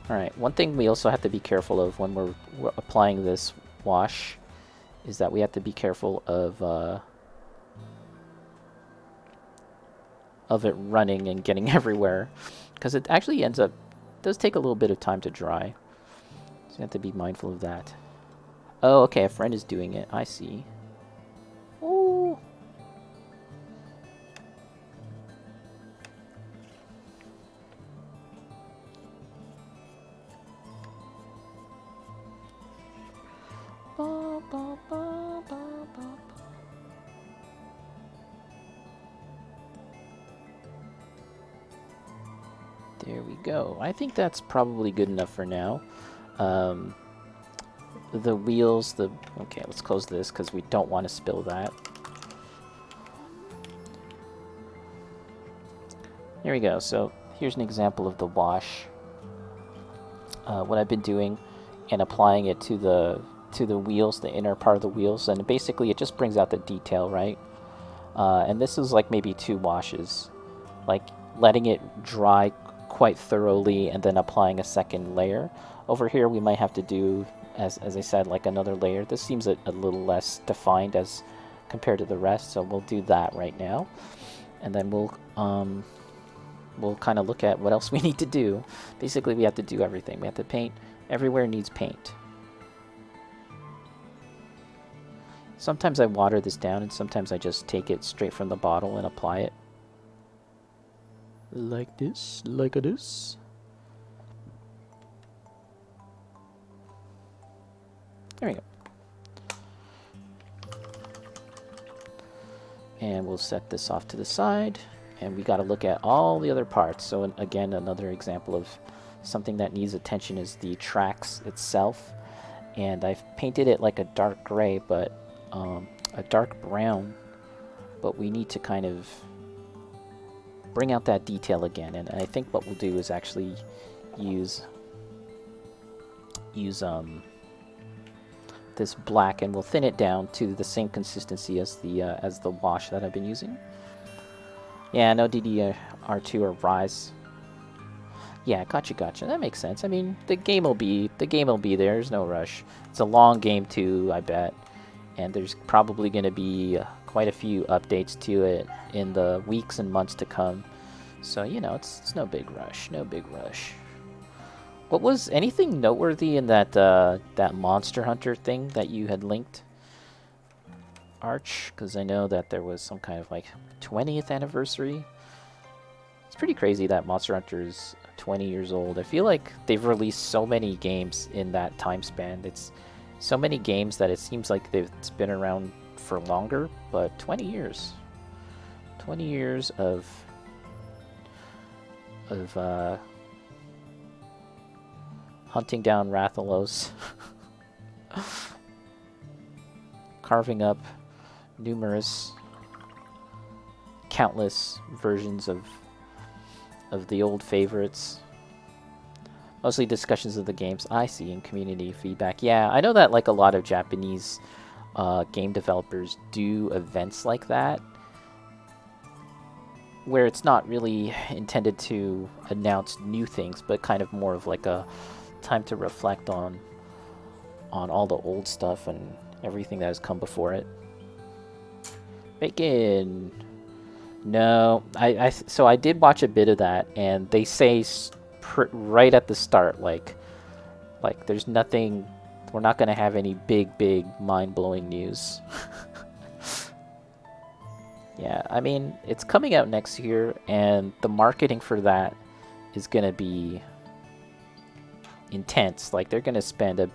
Alright, one thing we also have to be careful of when we're applying this wash is that we have to be careful of it running and getting everywhere, because it actually does take a little bit of time to dry. So you have to be mindful of that. Oh, okay, a friend is doing it. I see. Ooh. Ba, ba, ba, ba, ba. There we go. I think that's probably good enough for now. The wheels, okay, let's close this because we don't want to spill that. There we go. So here's an example of the wash. What I've been doing and applying it to the wheels, the inner part of the wheels, and basically it just brings out the detail, right? And this is like maybe 2 washes, like letting it dry quite thoroughly and then applying a second layer. Over here we might have to do, as I said, like another layer. This seems a little less defined as compared to the rest, so we'll do that right now, and then we'll kind of look at what else we need to do. Basically, we have to do everything. We have to paint. Everywhere needs paint. Sometimes I water this down, and sometimes I just take it straight from the bottle and apply it. Like this, like this. There we go. And we'll set this off to the side. And we got to look at all the other parts. So again, another example of something that needs attention is the tracks itself. And I've painted it like a dark gray, but a dark brown. But we need to kind of bring out that detail again. And I think what we'll do is actually use this black, and we'll thin it down to the same consistency as the wash that I've been using. Yeah, no DDR2 or Rise. Yeah, gotcha. That makes sense. I mean, the game will be there. There's no rush. It's a long game too, I bet, and there's probably going to be quite a few updates to it in the weeks and months to come. So you know, it's no big rush. No big rush. What was anything noteworthy in that Monster Hunter thing that you had linked, Arch? Because I know that there was some kind of like 20th anniversary. It's pretty crazy that Monster Hunter is 20 years old. I feel like they've released so many games in that time span. It's so many games that it seems like it's been around for longer, but 20 years. 20 years of hunting down Rathalos, carving up countless versions of the old favorites. Mostly discussions of the games I see in community feedback. Yeah, I know that like a lot of Japanese game developers do events like that, where it's not really intended to announce new things, but kind of more of like a time to reflect on all the old stuff and everything that has come before it. Bacon. No, so I did watch a bit of that, and they say right at the start, like there's nothing. We're not gonna have any big mind-blowing news. Yeah, I mean, it's coming out next year, and the marketing for that is gonna be intense. Like, they're gonna spend a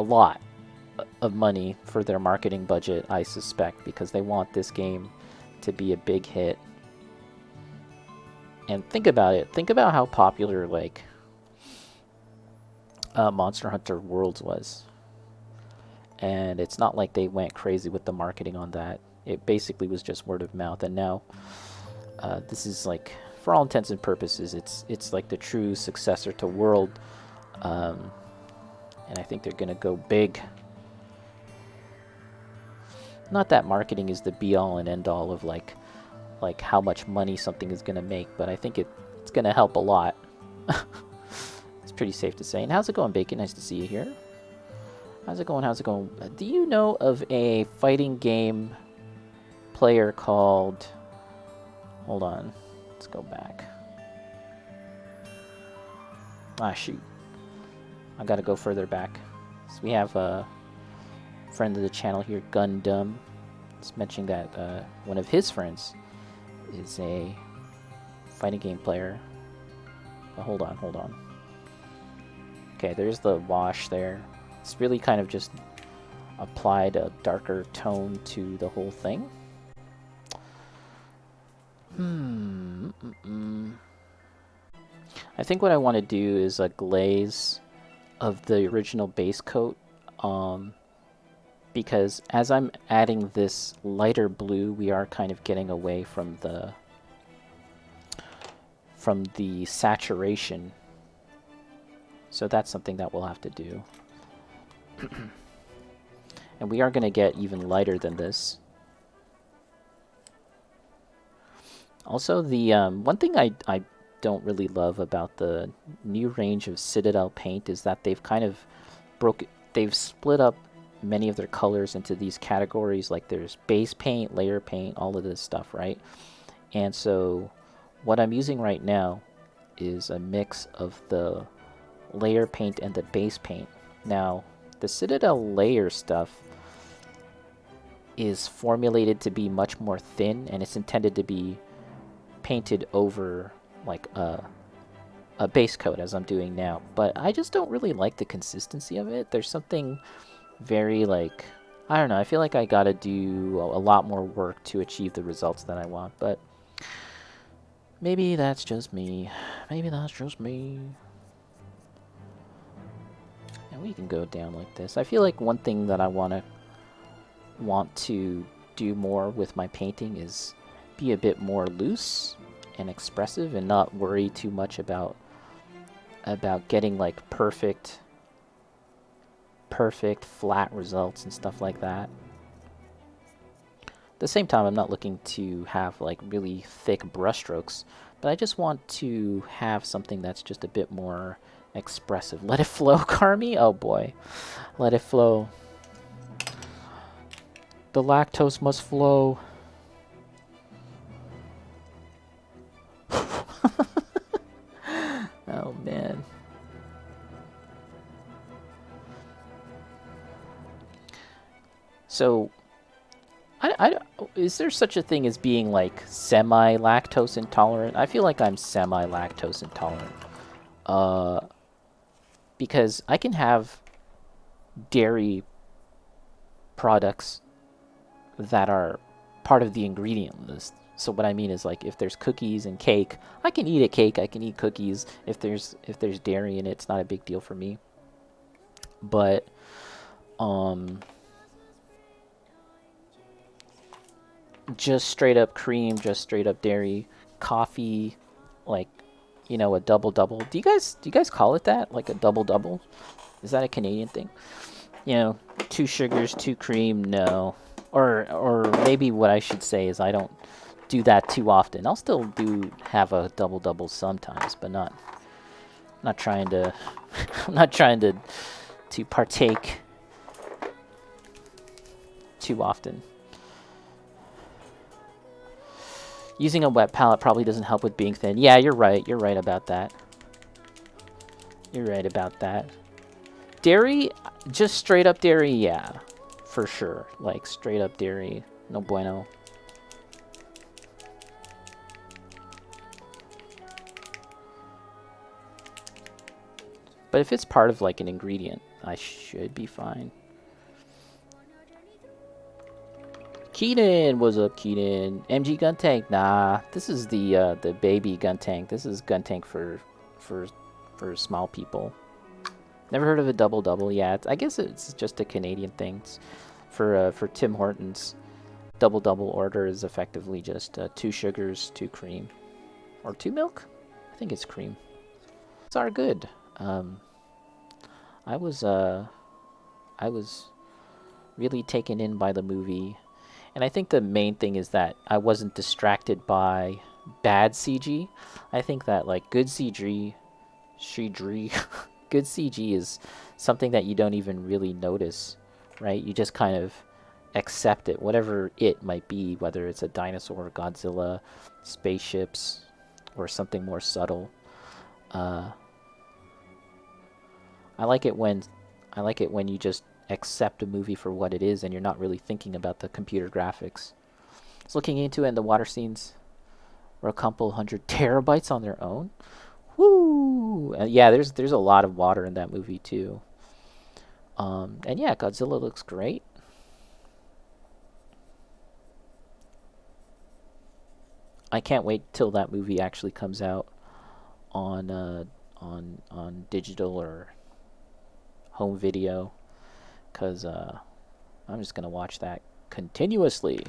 lot of money for their marketing budget, I suspect, because they want this game to be a big hit. And think about it. Think about how popular like Monster Hunter Worlds was. And it's not like they went crazy with the marketing on that. It basically was just word of mouth. And now this is like, for all intents and purposes, it's like the true successor to World. And I think they're gonna go big. Not that marketing is the be all and end all of like how much money something is gonna make, but I think it's That's gonna help a lot. It's pretty safe to say. And how's it going, Bacon? Nice to see you here. How's it going? How's it going? Do you know of a fighting game player called... Hold on. Let's go back. Ah, shoot. I gotta go further back. So we have a friend of the channel here, Gundam. He's mentioning that one of his friends is a fighting game player. But hold on, hold on. Okay, there's the wash there. It's really kind of just applied a darker tone to the whole thing. I think what I want to do is a glaze of the original base coat, because as I'm adding this lighter blue, we are kind of getting away from the saturation. So that's something that we'll have to do. And we are going to get even lighter than this. Also, the one thing I don't really love about the new range of Citadel paint is that they've kind of they've split up many of their colors into these categories. Like there's base paint, layer paint, all of this stuff, right? And so what I'm using right now is a mix of the layer paint and the base paint. Now, the Citadel layer stuff is formulated to be much more thin, and it's intended to be painted over like a base coat as I'm doing now. But I just don't really like the consistency of it. There's something very like, I don't know, I feel like I gotta do a lot more work to achieve the results that I want, but maybe that's just me. Maybe that's just me. And we can go down like this. I feel like one thing that I want to do more with my painting is be a bit more loose and expressive and not worry too much about getting like perfect flat results and stuff like that. At the same time, I'm not looking to have like really thick brush strokes, but I just want to have something that's just a bit more expressive. Let it flow, Carmi? Oh boy. Let it flow. The lactose must flow. Oh man. So, is there such a thing as being like semi-lactose intolerant? I feel like I'm semi-lactose intolerant. Because I can have dairy products that are part of the ingredient list. So what I mean is, like, if there's cookies and cake, I can eat a cake, I can eat cookies. If there's dairy in it, it's not a big deal for me. But just straight up cream, just straight up dairy, coffee, like, you know, a double double. Do you guys call it that? Like a double double? Is that a Canadian thing? You know, 2 sugars, 2 cream, no. Or maybe what I should say is I don't do that too often. I'll still have a double double sometimes, but not trying to I'm not trying to partake too often. Using a wet palette probably doesn't help with being thin. Yeah, you're right. You're right about that. You're right about that. Dairy, just straight up dairy, yeah. For sure. Like, straight up dairy. No bueno. But if it's part of, like, an ingredient, I should be fine. Keaton, what's up, Keaton? MG Guntank, nah. This is the baby Guntank. This is Guntank for small people. Never heard of a double double. Yeah, I guess it's just a Canadian thing. It's for Tim Hortons, double double order is effectively just 2 sugars, 2 cream, or 2 milk. I think it's cream. It's all good. I was really taken in by the movie. And I think the main thing is that I wasn't distracted by bad CG. I think that like good CG, good CG is something that you don't even really notice, right? You just kind of accept it, whatever it might be, whether it's a dinosaur, Godzilla, spaceships, or something more subtle. I like it when you just accept a movie for what it is and you're not really thinking about the computer graphics. I was looking into it, and the water scenes were a couple hundred terabytes on their own. Woo! And yeah, there's a lot of water in that movie too. And yeah, Godzilla looks great. I can't wait till that movie actually comes out on on digital or home video, because I'm just gonna watch that continuously.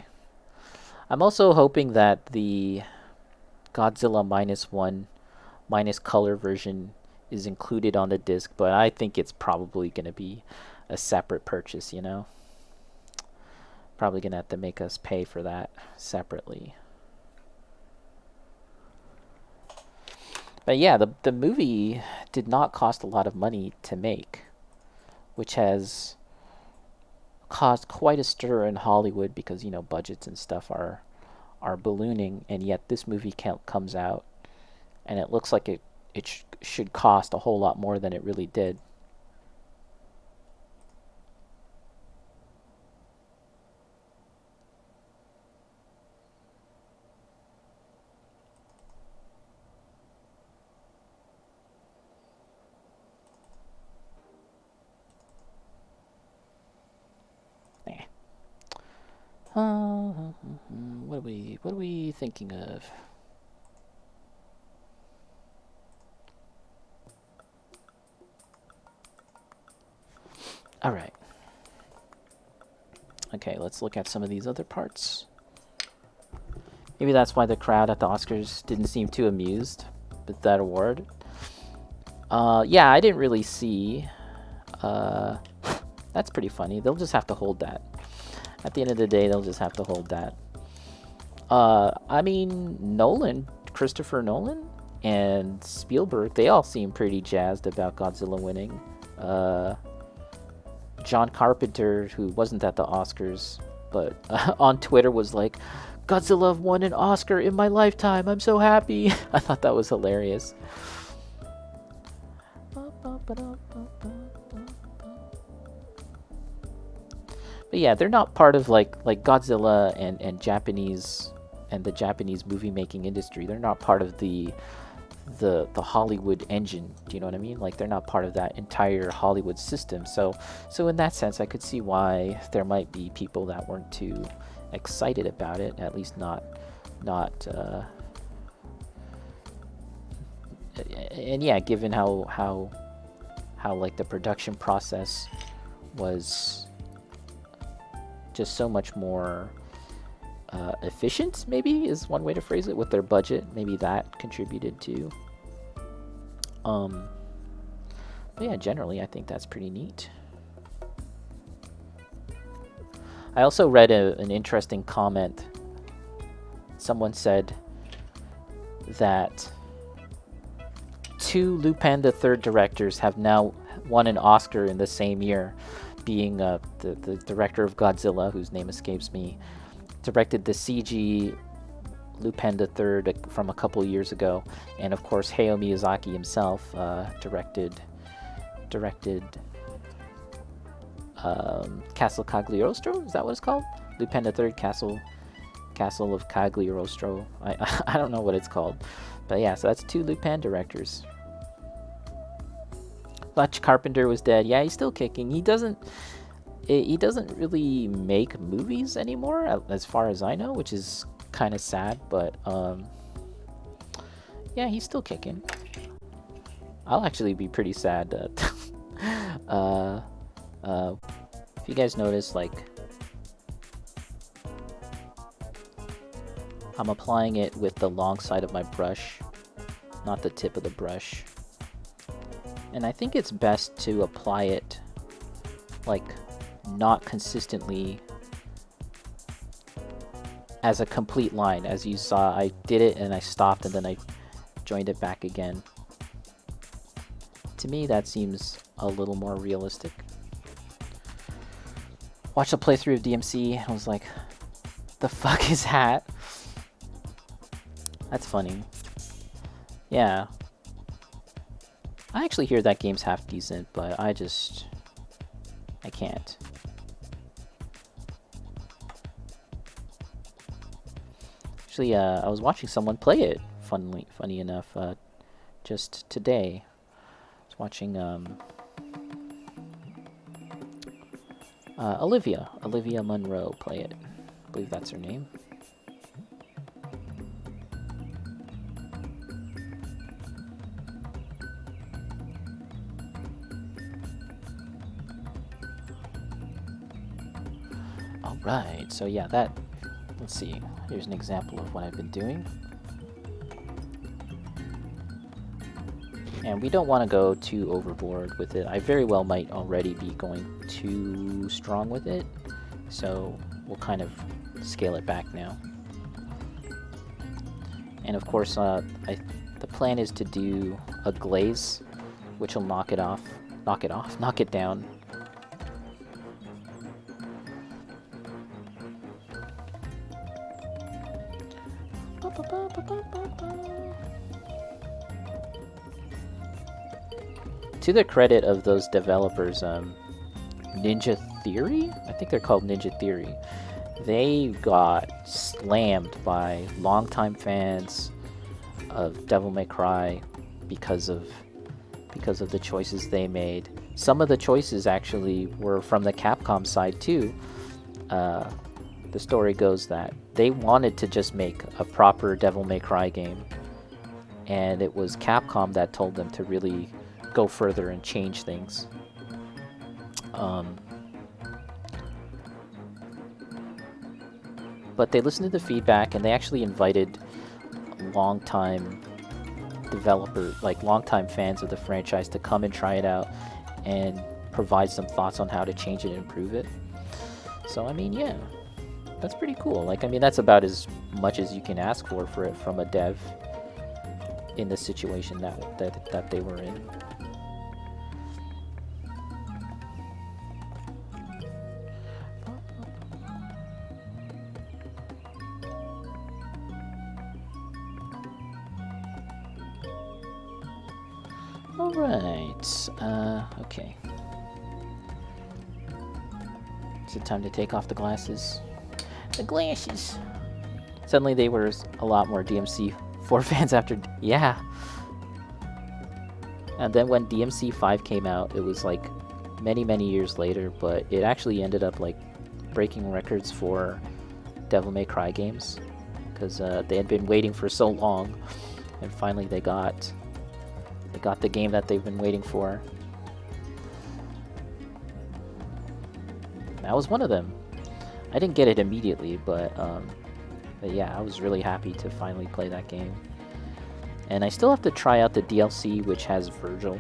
I'm also hoping that the Godzilla -1 minus color version is included on the disc, but I think it's probably gonna be a separate purchase. Probably gonna have to make us pay for that separately. But yeah, the movie did not cost a lot of money to make, which has caused quite a stir in Hollywood because budgets and stuff are ballooning, and yet this movie comes out and it looks like it should cost a whole lot more than it really did. What are we thinking of? All right. Okay, let's look at some of these other parts. Maybe that's why the crowd at the Oscars didn't seem too amused with that award. Yeah, I didn't really see. That's pretty funny. They'll just have to hold that. At the end of the day, they'll just have to hold that. I mean, Christopher Nolan, and Spielberg, they all seem pretty jazzed about Godzilla winning. John Carpenter, who wasn't at the Oscars, but on Twitter was like, Godzilla won an Oscar in my lifetime. I'm so happy. I thought that was hilarious. But yeah, they're not part of like Godzilla and Japanese and the Japanese movie making industry. They're not part of the Hollywood engine. Do you know what I mean? Like, they're not part of that entire Hollywood system. So in that sense, I could see why there might be people that weren't too excited about it. At least not. And yeah, given how like the production process was just so much more efficient, maybe is one way to phrase it, with their budget. Maybe that contributed to. But yeah, generally I think that's pretty neat. I also read an interesting comment. Someone said that 2 Lupin the Third directors have now won an Oscar in the same year, being the director of Godzilla, whose name escapes me, directed the CG Lupin the Third from a couple years ago, and of course Hayao Miyazaki himself directed Castle Cagliostro. Is that what it's called? Lupin the Third Castle of Cagliostro. I don't know what it's called, but yeah. So that's 2 Lupin directors. Butch Carpenter was dead. Yeah, he's still kicking. He doesn't really make movies anymore, as far as I know, which is kind of sad. But yeah, he's still kicking. I'll actually be pretty sad that if you guys notice, like, I'm applying it with the long side of my brush, not the tip of the brush. And I think it's best to apply it, like, not consistently as a complete line. As you saw, I did it and I stopped and then I joined it back again. To me, that seems a little more realistic. Watched a playthrough of DMC and I was like, the fuck is that? That's funny. Yeah. I actually hear that game's half decent, but I can't. Actually, I was watching someone play it, funny enough, just today. I was watching, Olivia Munro play it. I believe that's her name. Alright, so yeah, let's see. Here's an example of what I've been doing. And we don't want to go too overboard with it. I very well might already be going too strong with it. So we'll kind of scale it back now. And of course, the plan is to do a glaze, which will knock it down. To the credit of those developers, Ninja Theory? I think they're called Ninja Theory. They got slammed by longtime fans of Devil May Cry because of the choices they made. Some of the choices actually were from the Capcom side too. The story goes that they wanted to just make a proper Devil May Cry game, and it was Capcom that told them to really go further and change things. But they listened to the feedback, and they actually invited longtime fans of the franchise to come and try it out and provide some thoughts on how to change it and improve it. So I mean, yeah, that's pretty cool. Like, I mean, that's about as much as you can ask for it from a dev in the situation that they were in. Alright, okay. Is it time to take off the glasses? The glasses! Suddenly they were a lot more DMC4 fans after... Yeah! And then when DMC5 came out, it was like many years later, but it actually ended up like breaking records for Devil May Cry games. Because they had been waiting for so long, and finally they got the game that they've been waiting for. That was one of them. I didn't get it immediately, but yeah, I was really happy to finally play that game. And I still have to try out the DLC, which has Virgil.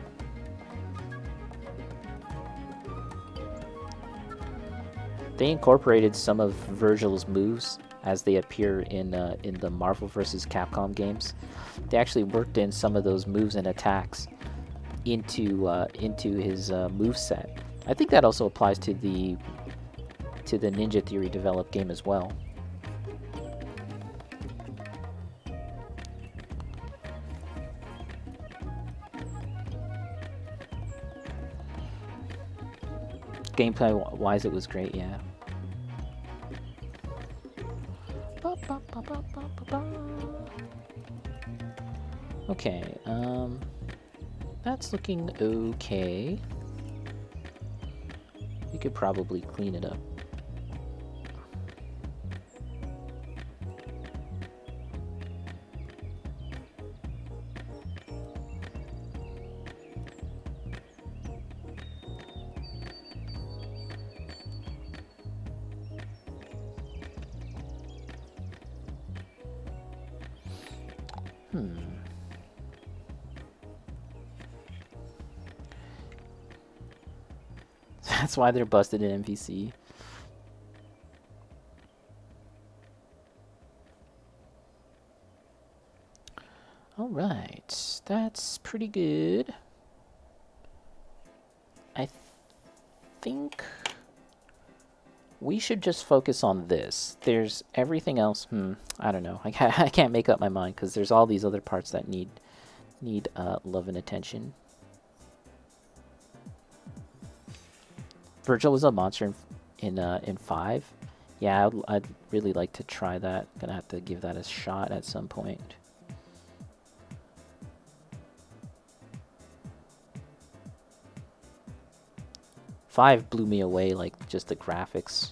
They incorporated some of Virgil's moves as they appear in the Marvel vs. Capcom games. They actually worked in some of those moves and attacks into his moveset. I think that also applies to the Ninja Theory developed game as well. Gameplay wise, it was great, yeah. Okay, that's looking okay. We could probably clean it up. That's why they're busted in NPC. pretty good. I think we should just focus on this. There's everything else. I don't know. I can't make up my mind because there's all these other parts that need love and attention. Virgil was a monster in 5. Yeah, I'd really like to try that. Gonna have to give that a shot at some point. Five blew me away, like just the graphics.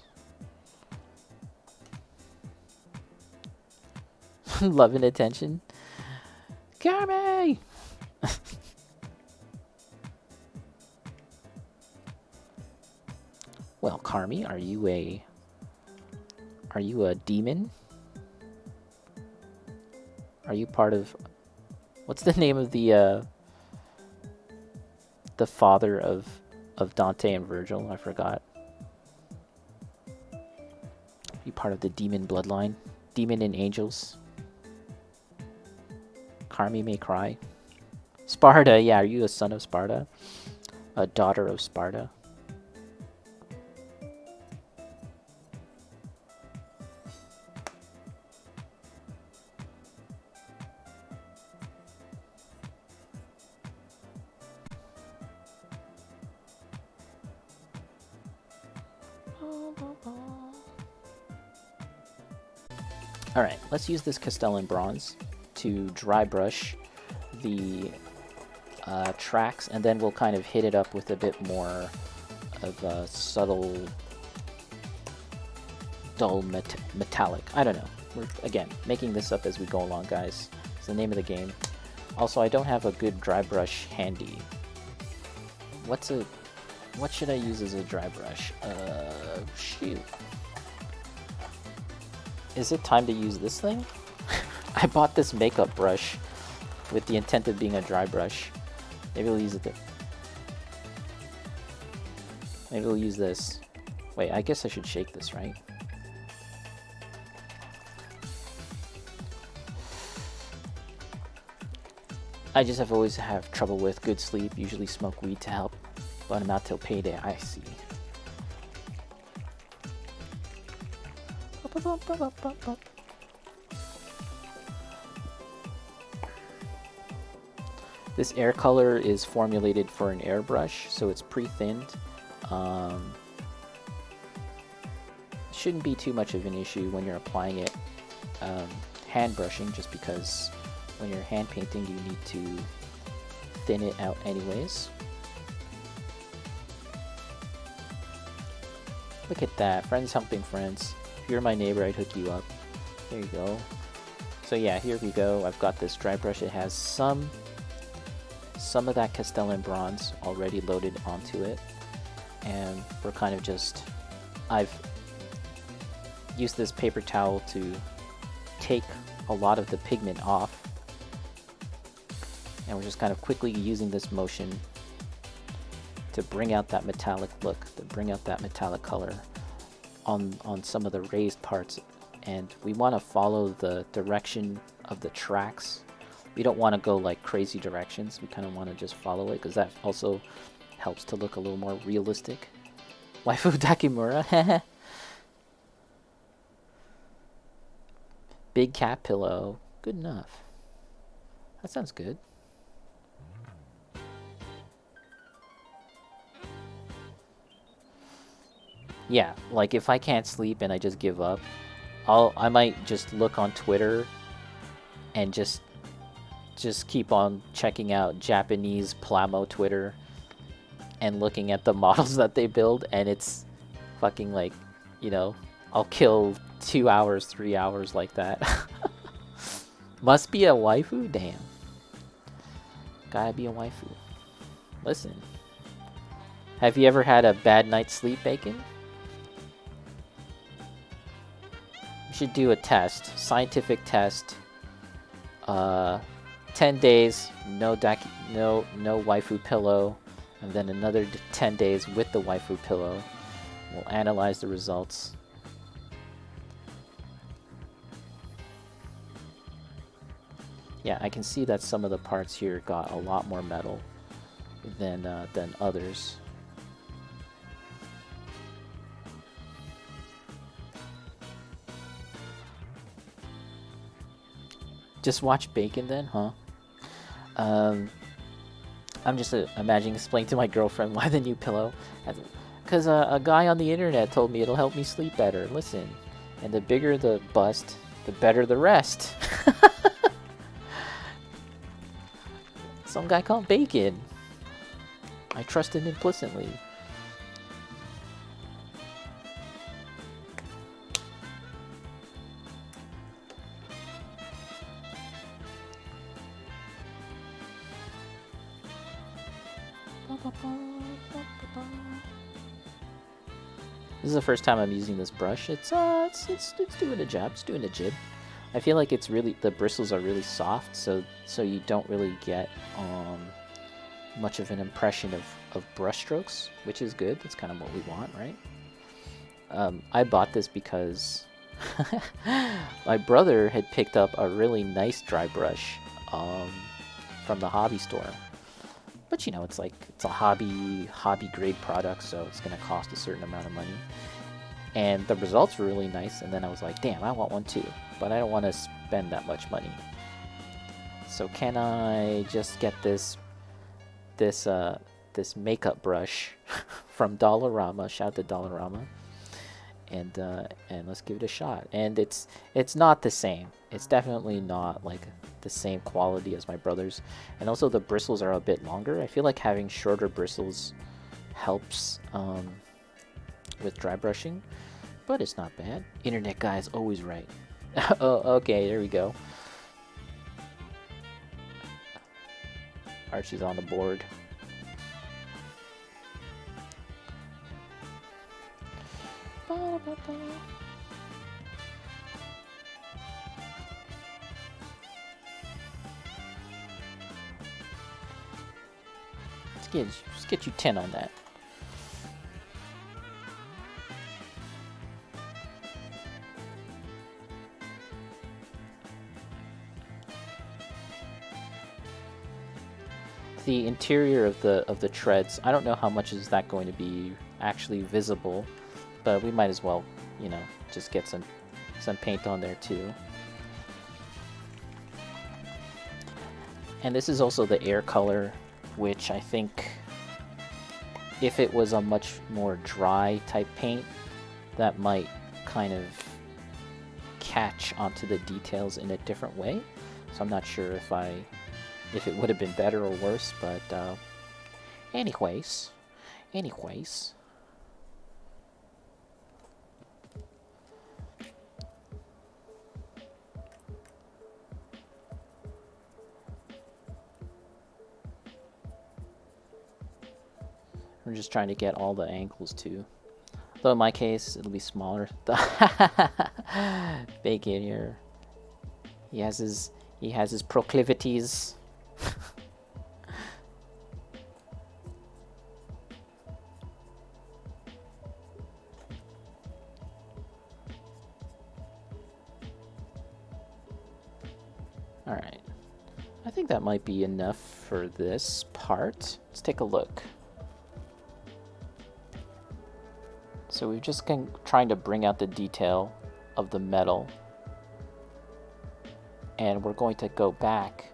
Love and attention. Carmy! Well, Carmy, are you a demon? Are you part of... What's the name of the father of Dante and Virgil? I forgot. Are you part of the demon bloodline? Demon and angels? Carmy may cry. Sparta, yeah, are you a son of Sparta? A daughter of Sparta? Alright, let's use this Castellan bronze to dry brush the tracks, and then we'll kind of hit it up with a bit more of a subtle, dull metallic. I don't know. We're, again, making this up as we go along, guys. It's the name of the game. Also, I don't have a good dry brush handy. What should I use as a dry brush? Shoot. Is it time to use this thing? I bought this makeup brush with the intent of being a dry brush. Maybe we'll use it. Maybe we'll use this. Wait, I guess I should shake this, right? I just have always have trouble with good sleep. Usually smoke weed to help, but I'm out till payday. I see. This air color is formulated for an airbrush, so it's pre-thinned. Shouldn't be too much of an issue when you're applying it hand brushing, just because when you're hand painting you need to thin it out anyways. Look at that, friends helping friends. If you're my neighbor, I'd hook you up. There you go. So yeah, here we go. I've got this dry brush. It has some of that Castellan bronze already loaded onto it, and we're kind of just... I've used this paper towel to take a lot of the pigment off, and we're just kind of quickly using this motion to bring out that metallic look, to bring out that metallic color on some of the raised parts. And we want to follow the direction of the tracks. We don't want to go like crazy directions. We kind of want to just follow it, because that also helps to look a little more realistic. Waifu Takimura. Big cat pillow. Good enough. That sounds good. Yeah, like if I can't sleep and I just give up, I might just look on Twitter and just keep on checking out Japanese Plamo Twitter and looking at the models that they build, and it's fucking like, you know, I'll kill 2 hours, 3 hours like that. Must be a waifu? Damn. Gotta be a waifu. Listen. Have you ever had a bad night's sleep, Bacon? You should do a test. Scientific test. 10 days, no waifu pillow, and then another 10 days with the waifu pillow. We'll analyze the results. Yeah, I can see that some of the parts here got a lot more metal than others. Just watch Bacon then, huh? Um, I'm just imagining explaining to my girlfriend why the new pillow. Because a guy on the internet told me it'll help me sleep better. Listen, and the bigger the bust, the better the rest. Some guy called Bacon. I trust him implicitly. This is the first time I'm using this brush. It's doing a job. It's doing a jib. I feel like it's really, the bristles are really soft, so you don't really get much of an impression of brush strokes, which is good. That's kind of what we want, right? I bought this because my brother had picked up a really nice dry brush from the hobby store. But you know, it's like, it's a hobby grade product, so it's gonna cost a certain amount of money. And the results were really nice, and then I was like, damn, I want one too. But I don't want to spend that much money. So can I just get this makeup brush from Dollarama? Shout out to Dollarama. And let's give it a shot. And it's not the same. It's definitely not like the same quality as my brother's. And also the bristles are a bit longer. I feel like having shorter bristles helps with dry brushing, but it's not bad. Internet guy is always right. Oh, okay, there we go. Archie's on the board. Let's get you 10 on that. The interior of the treads, I don't know how much is that going to be actually visible, but we might as well, you know, just get some paint on there too. And this is also the air color, which I think if it was a much more dry type paint, that might kind of catch onto the details in a different way. So I'm not sure if it would have been better or worse, but anyways. We're just trying to get all the angles too. Though in my case, it'll be smaller. Bacon here. He has his proclivities. Alright. I think that might be enough for this part. Let's take a look. So we've just been trying to bring out the detail of the metal. And we're going to go back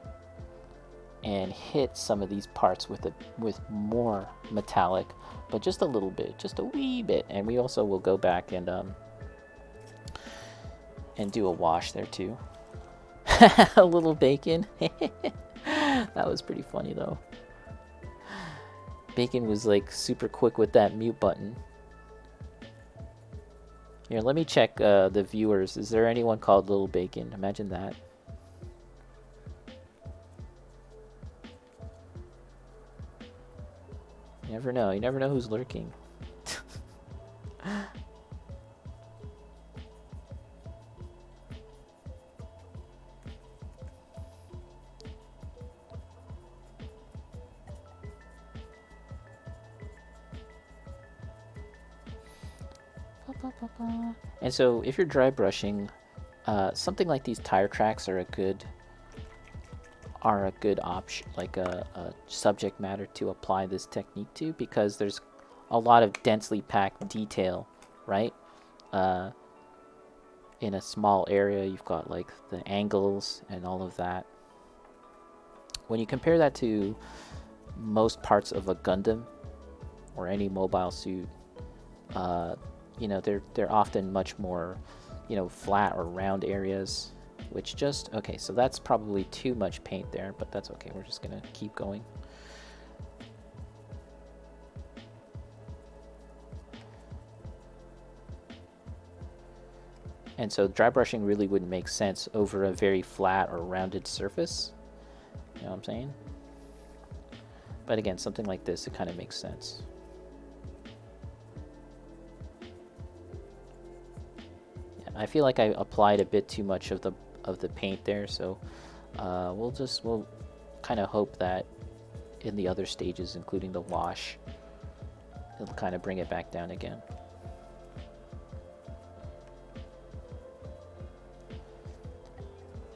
and hit some of these parts with more metallic, but just a little bit, just a wee bit. And we also will go back and do a wash there too. A little bacon. That was pretty funny though. Bacon was like super quick with that mute button. Here, let me check the viewers. Is there anyone called Little Bacon? Imagine that. You never know. You never know who's lurking. And so if you're dry brushing, something like these tire tracks are a good are a good option, like a subject matter to apply this technique to, because there's a lot of densely packed detail, right? In a small area, you've got like the angles and all of that. When you compare that to most parts of a Gundam or any mobile suit, you know, they're often much more, you know, flat or round areas, which just, okay, so that's probably too much paint there, but that's okay. We're just gonna keep going. And so dry brushing really wouldn't make sense over a very flat or rounded surface. You know what I'm saying? But again, something like this, it kind of makes sense. Yeah, I feel like I applied a bit too much of the paint there, so we'll kind of hope that in the other stages, including the wash, it'll kind of bring it back down again.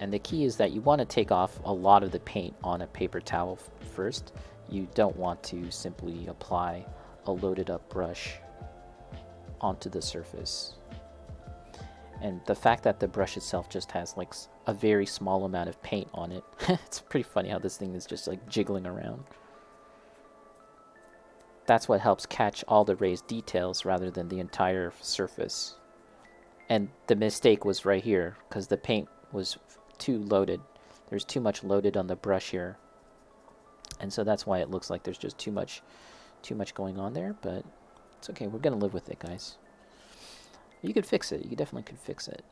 And the key is that you want to take off a lot of the paint on a paper towel first. You don't want to simply apply a loaded up brush onto the surface. And the fact that the brush itself just has like a very small amount of paint on it, it's pretty funny how this thing is just like jiggling around. That's what helps catch all the raised details rather than the entire surface. And the mistake was right here, because the paint was too loaded. There's too much loaded on the brush here, and so that's why it looks like there's just too much going on there. But it's okay. We're gonna live with it, guys. You could fix it. You definitely could fix it.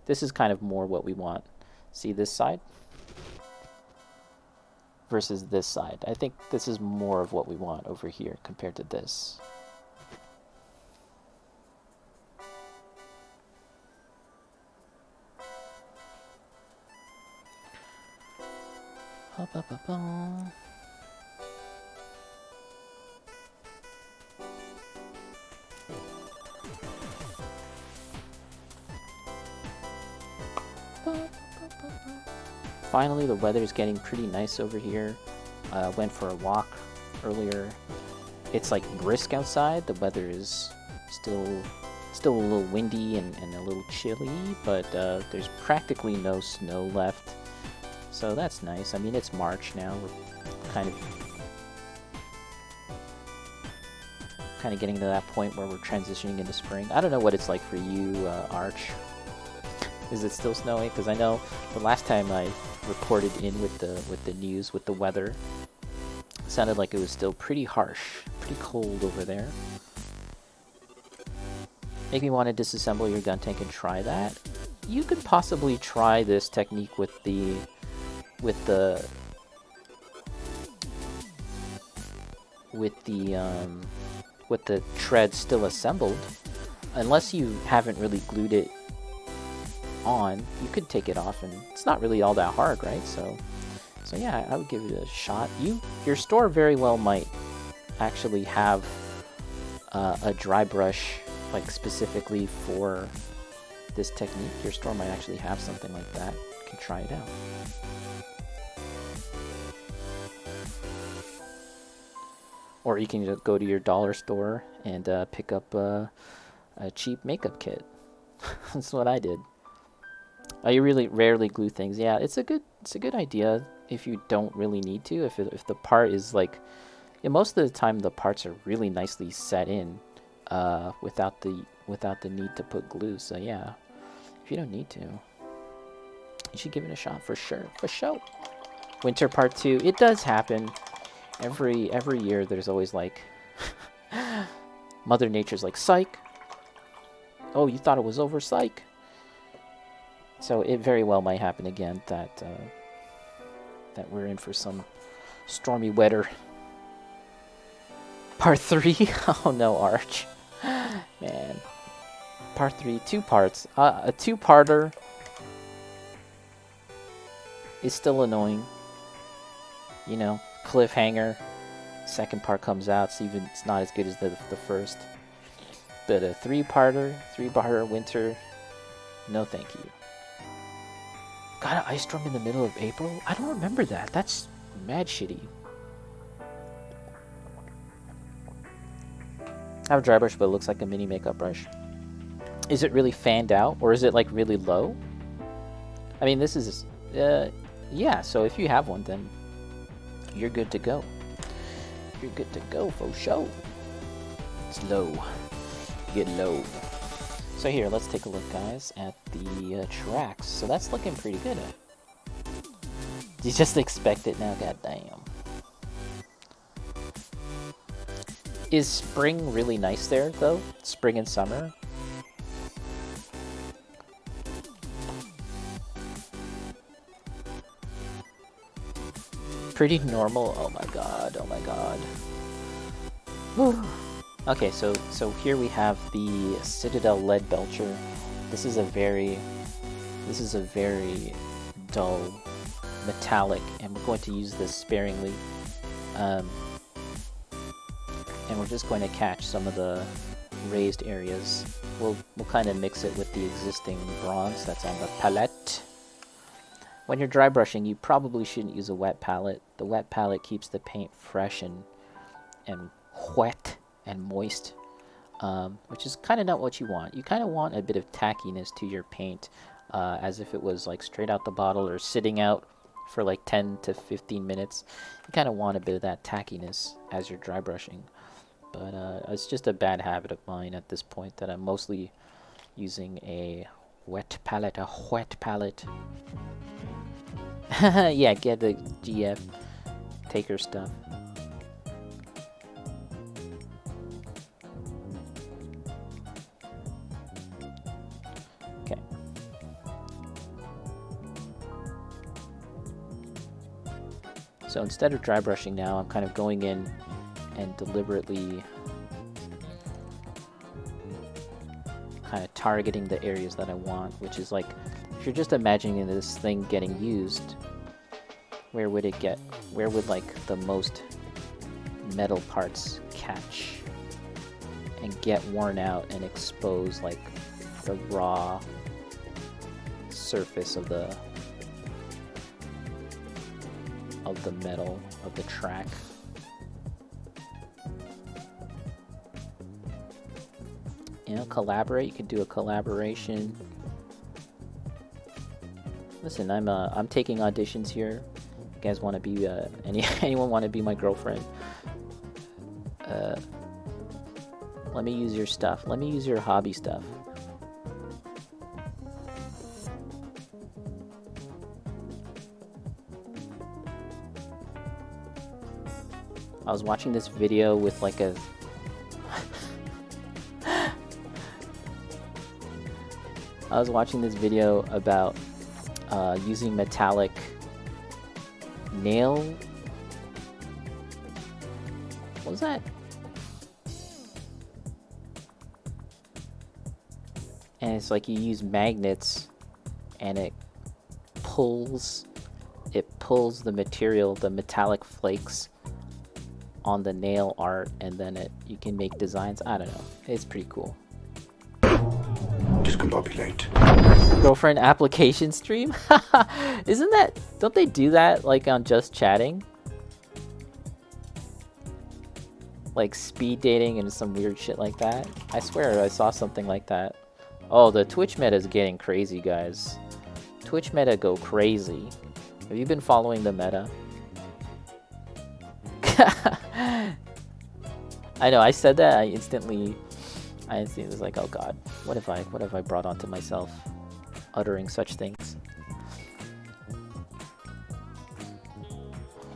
This is kind of more what we want. See this side versus this side. I think this is more of what we want over here compared to this. Finally, the weather is getting pretty nice over here. Went for a walk earlier. It's like brisk outside. The weather is still a little windy and a little chilly, but there's practically no snow left. So that's nice. I mean, it's March now. We're kind of getting to that point where we're transitioning into spring. I don't know what it's like for you, Arch. Is it still snowing? Because I know the last time I reported in with the news, with the weather, it sounded like it was still pretty harsh, pretty cold over there. Make me want to disassemble your Guntank and try that. You could possibly try this technique with the tread still assembled. Unless you haven't really glued it on, you could take it off, and it's not really all that hard, right? So yeah, I would give it a shot. Your store very well might actually have a dry brush like specifically for this technique. Your store might actually have something like that. You can try it out. Or you can go to your dollar store and pick up a cheap makeup kit. That's what I did. You really rarely glue things. Yeah, it's a good idea if you don't really need to. If the part is like, yeah, most of the time the parts are really nicely set in, without the need to put glue. So yeah, if you don't need to, you should give it a shot for sure. For sure. Winter Part 2. It does happen. Every year there's always like Mother Nature's like, psych. Oh, you thought it was over, psych. So it very well might happen again that we're in for some stormy weather. Part 3. Oh no, Arch. Man. Part 3, 2 parts. A two-parter is still annoying. You know, cliffhanger. Second part comes out, it's not as good as the first. But a three-parter winter, no thank you. Got an ice storm in the middle of April? I don't remember that. That's mad shitty. I have a dry brush, but it looks like a mini makeup brush. Is it really fanned out, or is it like really low? I mean, this is, yeah, so if you have one, then you're good to go. You're good to go for sure. It's low. Get low. So here, let's take a look, guys, at the tracks. So that's looking pretty good. You just expect it now, goddamn. Is spring really nice there, though? Spring and summer? Pretty normal. Oh my god, oh my god. Whew. Okay, so here we have the Citadel Lead Belcher. This is a very dull metallic, and we're going to use this sparingly. And we're just going to catch some of the raised areas. We'll kind of mix it with the existing bronze that's on the palette. When you're dry brushing, you probably shouldn't use a wet palette. The wet palette keeps the paint fresh and wet and moist, which is kind of not what you want. You kind of want a bit of tackiness to your paint, as if it was like straight out the bottle or sitting out for like 10 to 15 minutes. You kind of want a bit of that tackiness as you're dry brushing. But it's just a bad habit of mine at this point that I'm mostly using a wet palette. Yeah, get the GF. Take her stuff. Okay. So instead of dry brushing now, I'm kind of going in and deliberately kind of targeting the areas that I want, which is like, if you're just imagining this thing getting used, where would it get? Where would like the most metal parts catch and get worn out and expose like the raw surface of the metal of the track? You know, collaborate. You could do a collaboration. Listen, I'm taking auditions here. You guys want to be anyone want to be my girlfriend? Let me use your stuff. Let me use your hobby stuff. I was watching this video with like a I was watching this video about using metallic nail. What was that? And it's like you use magnets, and it pulls the material, the metallic flakes, on the nail art, and then you can make designs. I don't know. It's pretty cool. Discombobulate. Girlfriend application stream? Isn't that... Don't they do that, like, on Just Chatting? Like, speed dating and some weird shit like that? I swear I saw something like that. Oh, the Twitch meta is getting crazy, guys. Twitch meta go crazy. Have you been following the meta? I know, I said that, I instantly was like, oh god, what have I brought onto myself, uttering such things?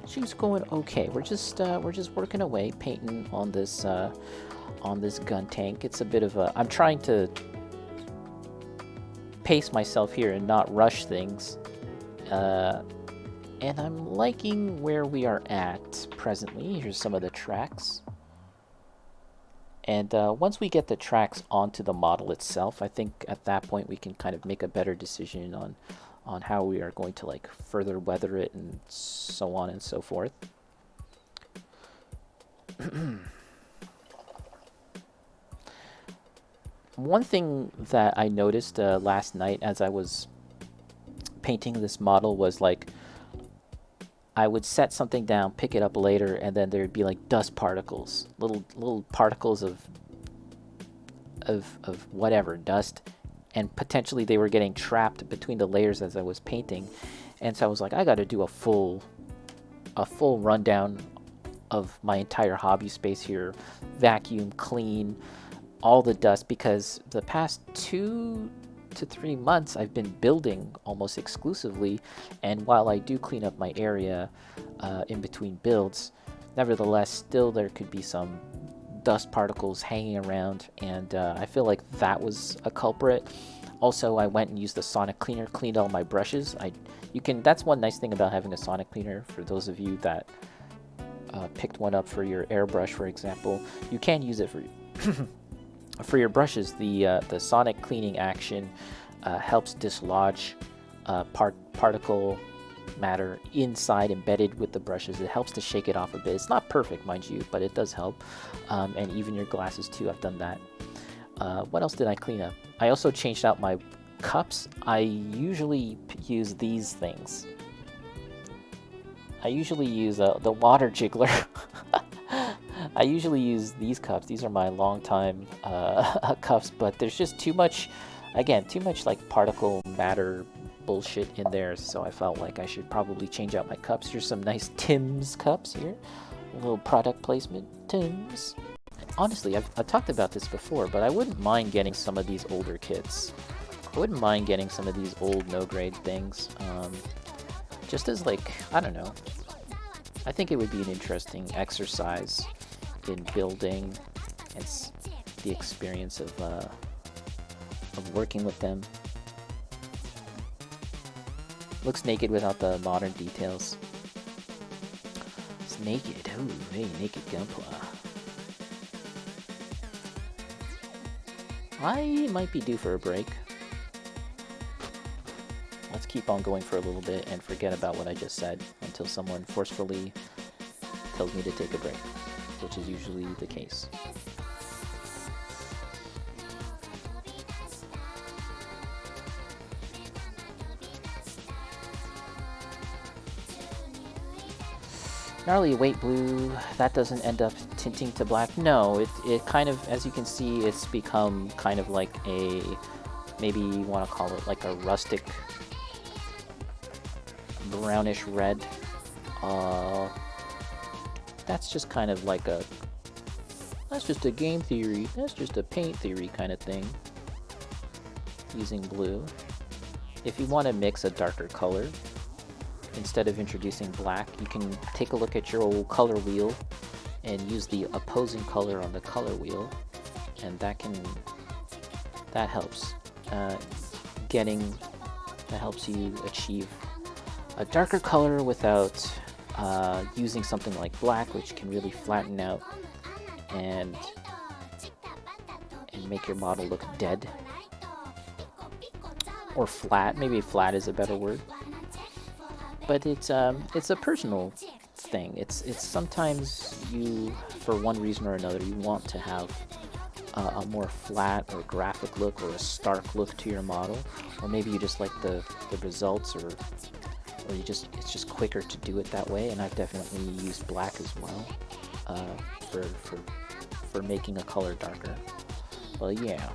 She's going okay. We're just working away, painting on this Guntank. It's a bit of a... I'm trying to pace myself here and not rush things. And I'm liking where we are at presently. Here's some of the tracks. And once we get the tracks onto the model itself, I think at that point we can kind of make a better decision on how we are going to like further weather it and so on and so forth. One thing that I noticed last night as I was painting this model was like, I would set something down, pick it up later, and then there'd be like dust particles, little particles of whatever, dust, and potentially they were getting trapped between the layers as I was painting. And so I was like, I got to do a full rundown of my entire hobby space here, vacuum, clean all the dust, because the past 2 to 3 months I've been building almost exclusively, and while I do clean up my area in between builds, nevertheless still there could be some dust particles hanging around, and I feel like that was a culprit. Also, I went and used the sonic cleaner, cleaned all my brushes. That's one nice thing about having a sonic cleaner. For those of you that picked one up for your airbrush, for example, you can use it for your brushes. The sonic cleaning action helps dislodge particle matter inside, embedded with the brushes. It helps to shake it off a bit. It's not perfect, mind you, but it does help. And even your glasses too, I've done that. What else did I clean up? I also changed out my cups. I usually use these things. I usually use the water jiggler. I usually use these cups. These are my long time cups, but there's just too much like particle matter bullshit in there, so I felt like I should probably change out my cups. Here's some nice Tim's cups here. A little product placement, Tim's. Honestly, I've talked about this before, but I wouldn't mind getting some of these older kits. I wouldn't mind getting some of these old no-grade things. Just as like, I don't know. I think it would be an interesting exercise in building and the experience of working with them. Looks naked without the modern details. It's naked. Ooh, hey, naked Gunpla. I might be due for a break. Let's keep on going for a little bit and forget about what I just said until someone forcefully tells me to take a break, which is usually the case. Gnarly weight blue, that doesn't end up tinting to black. No, it kind of, as you can see, it's become kind of like a, maybe you want to call it like a rustic brownish red. That's just kind of like that's just a game theory, that's just a paint theory kind of thing, using blue. If you want to mix a darker color, instead of introducing black, you can take a look at your old color wheel and use the opposing color on the color wheel, and that helps. That helps you achieve a darker color without using something like black, which can really flatten out and make your model look dead. Or flat, maybe flat is a better word. But it's a personal thing. It's sometimes you, for one reason or another, you want to have a more flat or graphic look or a stark look to your model, or maybe you just like the results, or it's just quicker to do it that way. And I've definitely used black as well for making a color darker. Well, yeah.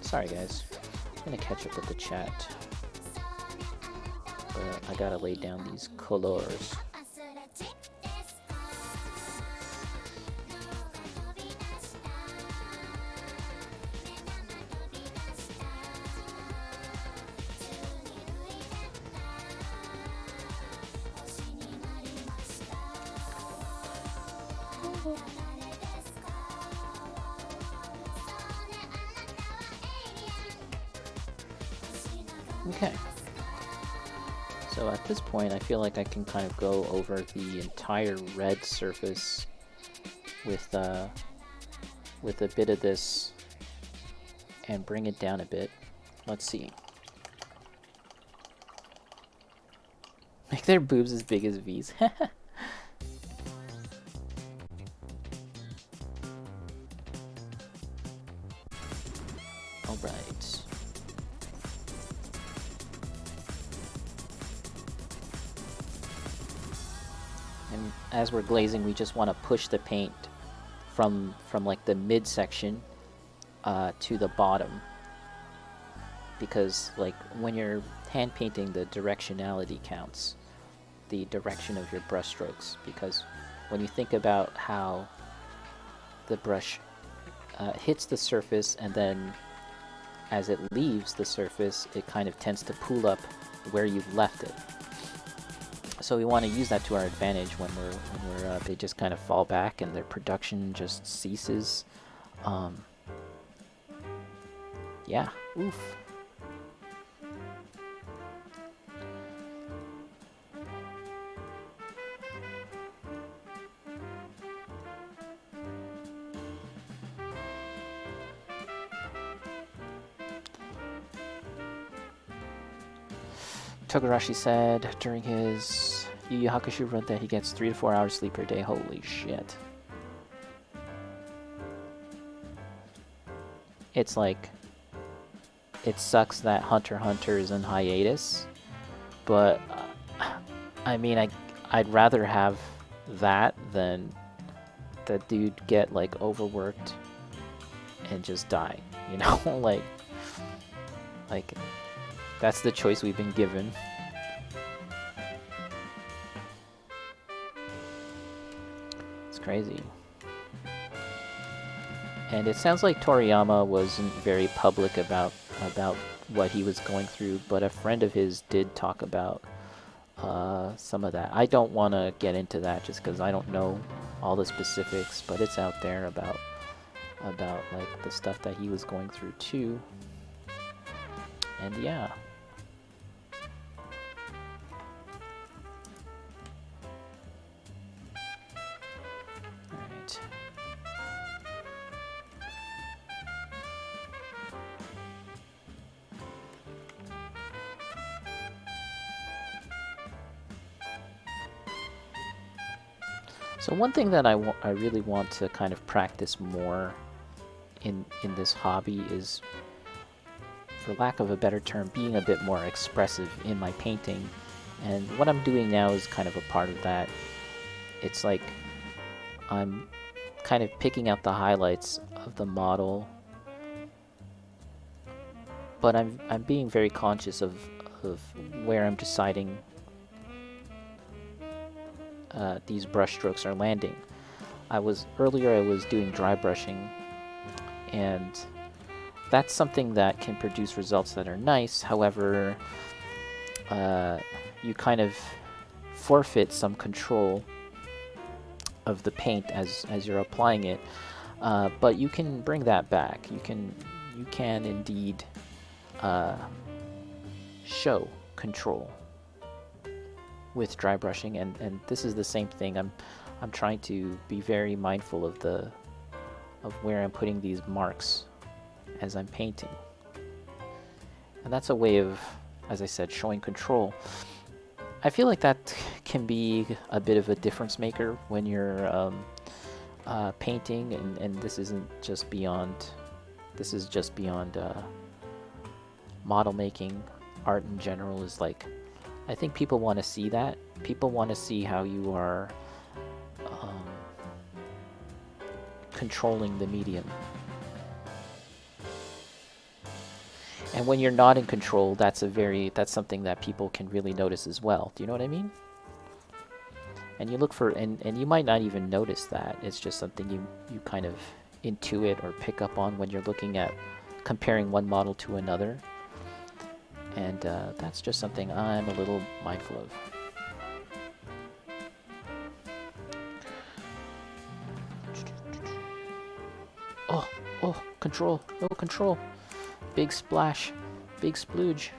Sorry guys, I'm gonna catch up with the chat. But I gotta lay down these colors. Okay. So at this point, I feel like I can kind of go over the entire red surface with a bit of this and bring it down a bit. Let's see. Make their boobs as big as V's. All right. And as we're glazing, we just want to push the paint from like the midsection to the bottom, because like when you're hand painting, the directionality counts, the direction of your brush strokes, because when you think about how the brush hits the surface and then as it leaves the surface, it kind of tends to pull up where you've left it. So we want to use that to our advantage when they just kind of fall back and their production just ceases. Yeah, oof. Togarashi said during his Yu Yu Hakusho run that he gets 3 to 4 hours sleep per day. Holy shit. It's like, it sucks that Hunter x Hunter is in hiatus, but I mean, I'd rather have that than that dude get like overworked and just die, you know? like that's the choice we've been given. It's crazy. And it sounds like Toriyama wasn't very public about what he was going through, but a friend of his did talk about some of that. I don't want to get into that just because I don't know all the specifics, but it's out there about like the stuff that he was going through too. And yeah. Alright. So one thing that I really want to kind of practice more in this hobby is, for lack of a better term, being a bit more expressive in my painting. And what I'm doing now is kind of a part of that. It's like I'm kind of picking out the highlights of the model, but I'm being very conscious of where I'm deciding these brush strokes are landing. Earlier I was doing dry brushing, and that's something that can produce results that are nice. However, you kind of forfeit some control of the paint as you're applying it, but you can bring that back. You can indeed show control with dry brushing, and this is the same thing. I'm trying to be very mindful of where I'm putting these marks as I'm painting, and that's a way of, as I said, showing control. I feel like that can be a bit of a difference maker when you're painting, and this isn't just beyond. This is just beyond model making. Art in general is like, I think people want to see that. People want to see how you are controlling the medium. And when you're not in control, that's something that people can really notice as well. Do you know what I mean? And you look for, and you might not even notice that. It's just something you kind of intuit or pick up on when you're looking at comparing one model to another. And that's just something I'm a little mindful of. Oh, control. No control. Big splash. Big splooge.